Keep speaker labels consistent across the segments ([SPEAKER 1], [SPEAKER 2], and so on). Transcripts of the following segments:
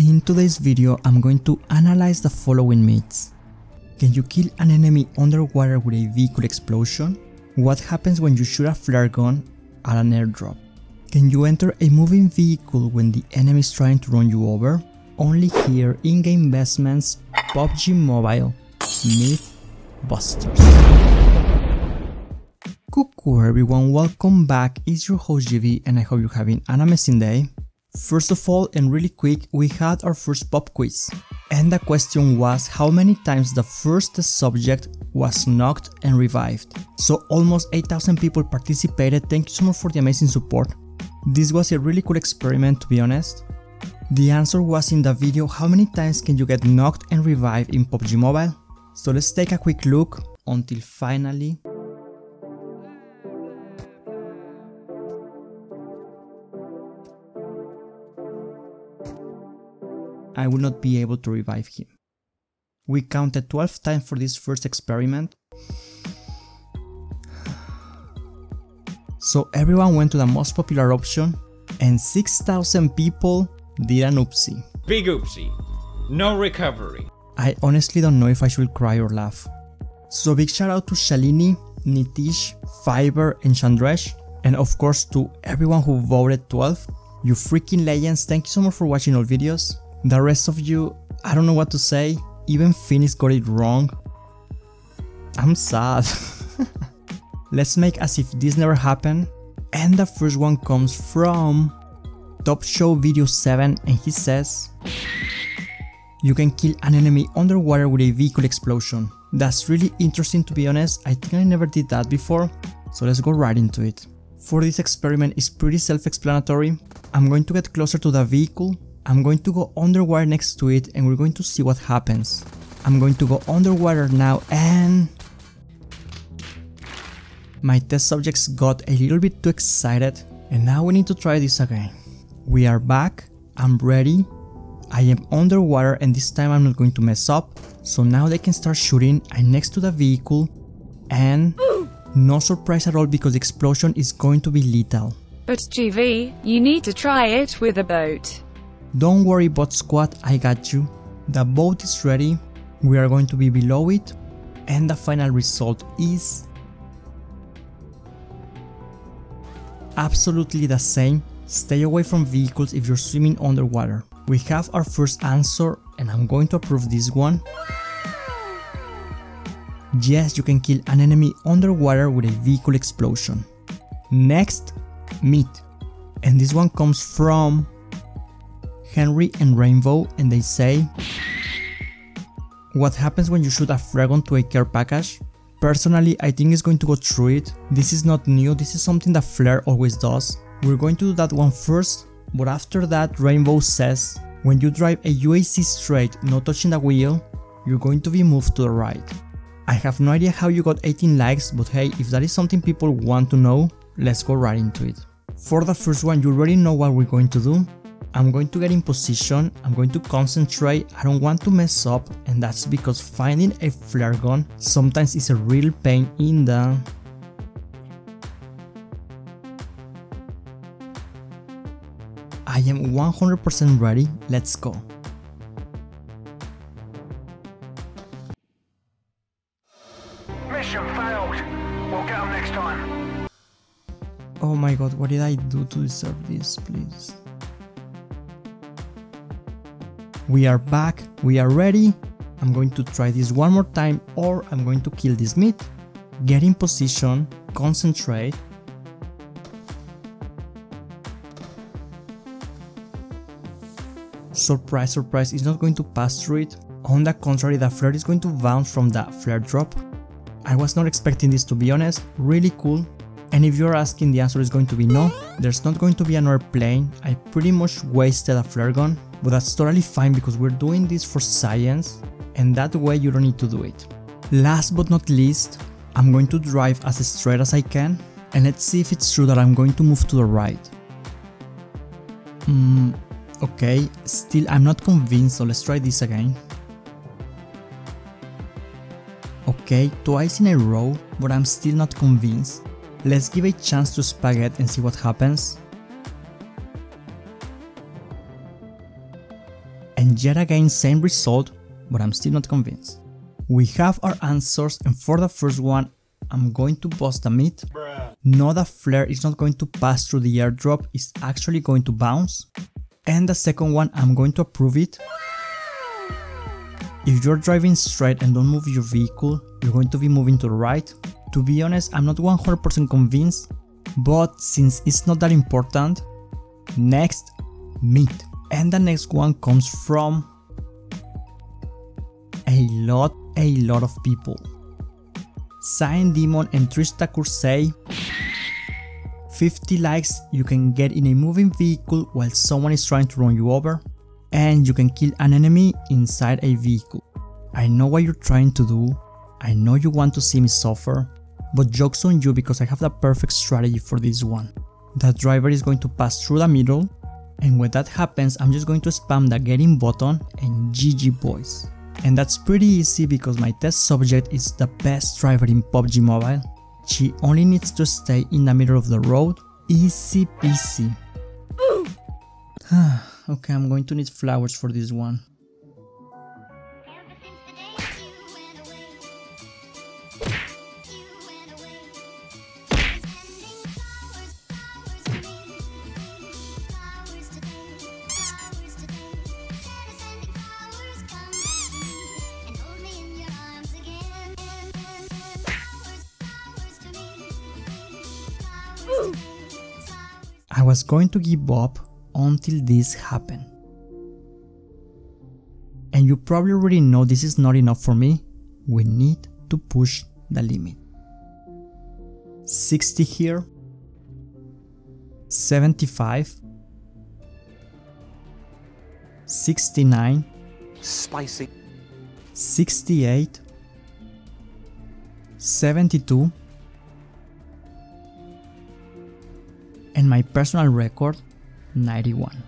[SPEAKER 1] In today's video, I'm going to analyze the following myths. Can you kill an enemy underwater with a vehicle explosion? What happens when you shoot a flare gun at an airdrop? Can you enter a moving vehicle when the enemy is trying to run you over? Only here in GameVestment's PUBG Mobile MythBusters. Cuckoo everyone, welcome back. It's your host GV and I hope you're having an amazing day. First of all, and really quick, we had our first pop quiz. And the question was how many times the first subject was knocked and revived. So almost 8,000 people participated. Thank you so much for the amazing support. This was a really cool experiment, to be honest. The answer was in the video, how many times can you get knocked and revived in PUBG Mobile? So let's take a quick look until finally I will not be able to revive him. We counted 12 times for this first experiment. So everyone went to the most popular option and 6,000 people did an oopsie.
[SPEAKER 2] Big oopsie. No recovery.
[SPEAKER 1] I honestly don't know if I should cry or laugh. So big shout out to Shalini, Nitish, Fiber and Chandresh, and of course to everyone who voted 12. You freaking legends, thank you so much for watching all videos. The rest of you, I don't know what to say, even Phoenix got it wrong. I'm sad. Let's make as if this never happened. And the first one comes from Top Show Video 7 and he says, you can kill an enemy underwater with a vehicle explosion. That's really interesting, to be honest. I think I never did that before, so let's go right into it. For this experiment, it's pretty self-explanatory. I'm going to get closer to the vehicle. I'm going to go underwater next to it and we're going to see what happens. I'm going to go underwater now and my test subjects got a little bit too excited and now we need to try this again. We are back, I'm ready, I am underwater and this time I'm not going to mess up. So now they can start shooting. I'm next to the vehicle and no surprise at all because the explosion is going to be lethal.
[SPEAKER 3] But GV, you need to try it with a boat.
[SPEAKER 1] Don't worry bot squad, I got you. The boat is ready, we are going to be below it and the final result is absolutely the same. Stay away from vehicles if you're swimming underwater. We have our first answer and I'm going to approve this one. Yes, you can kill an enemy underwater with a vehicle explosion. Next, myth. And this one comes from Henry and Rainbow and they say, what happens when you shoot a flare gun to a care package? Personally, I think it's going to go through it. This is not new, this is something that Flare always does. We're going to do that one first, but after that Rainbow says, when you drive a UAC straight, not touching the wheel, you're going to be moved to the right. I have no idea how you got 18 likes, but hey, if that is something people want to know, let's go right into it. For the first one, you already know what we're going to do. I'm going to get in position, I'm going to concentrate, I don't want to mess up, and that's because finding a flare gun sometimes is a real pain in the... I am 100% ready, let's go.
[SPEAKER 4] Mission failed. We'll get them next time.
[SPEAKER 1] Oh my god, what did I do to deserve this, please? We are back, we are ready. I'm going to try this one more time or I'm going to kill this myth. Get in position, concentrate. Surprise, surprise, it's not going to pass through it. On the contrary, the flare is going to bounce from the flare drop. I was not expecting this, to be honest, really cool. And if you're asking, the answer is going to be no, there's not going to be another plane. I pretty much wasted a flare gun, but that's totally fine because we're doing this for science and that way you don't need to do it. Last but not least, I'm going to drive as straight as I can and let's see if it's true that I'm going to move to the right. Okay, still I'm not convinced, so let's try this again. Okay, twice in a row, but I'm still not convinced. Let's give a chance to Spaghetti and see what happens. and yet again same result, but I'm still not convinced. We have our answers, and for the first one, I'm going to bust a myth. No, the flare is not going to pass through the airdrop, it's actually going to bounce. And the second one, I'm going to approve it. If you're driving straight and don't move your vehicle, you're going to be moving to the right. To be honest, I'm not 100% convinced, but since it's not that important, next, myth. And the next one comes from a lot of people. Sign Demon and Tristakur say 50 likes, you can get in a moving vehicle while someone is trying to run you over, and you can kill an enemy inside a vehicle. I know what you're trying to do, I know you want to see me suffer, but joke's on you because I have the perfect strategy for this one. The driver is going to pass through the middle, and when that happens, I'm just going to spam the get in button and GG boys. And that's pretty easy because my test subject is the best driver in PUBG Mobile. She only needs to stay in the middle of the road, easy peasy. Okay, I'm going to need flowers for this one. I was going to give up until this happened. And you probably already know this is not enough for me. We need to push the limit. 60 here, 75, 69,
[SPEAKER 4] Spicy.
[SPEAKER 1] 68, 72, and my personal record, 91.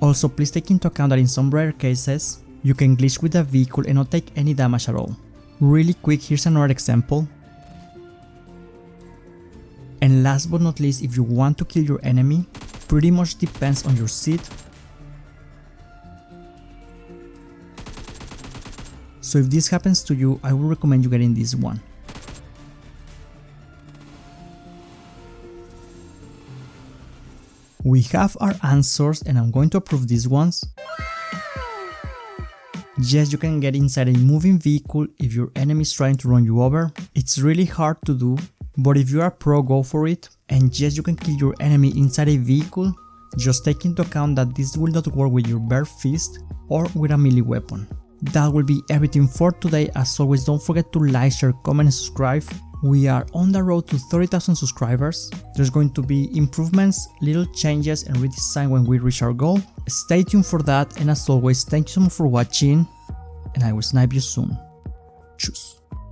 [SPEAKER 1] Also, please take into account that in some rare cases, you can glitch with the vehicle and not take any damage at all. Really quick, here's another example. And last but not least, if you want to kill your enemy, pretty much depends on your seat. So if this happens to you, I would recommend you getting this one. We have our answers and I'm going to approve these ones. Yes, you can get inside a moving vehicle if your enemy is trying to run you over. It's really hard to do, but if you are pro, go for it. And yes, you can kill your enemy inside a vehicle. Just take into account that this will not work with your bare fist or with a melee weapon. That will be everything for today. As always, don't forget to like, share, comment and subscribe. We are on the road to 30,000 subscribers. There's going to be improvements, little changes and redesign when we reach our goal. Stay tuned for that, and as always, thank you so much for watching and I will snipe you soon. Tschüss.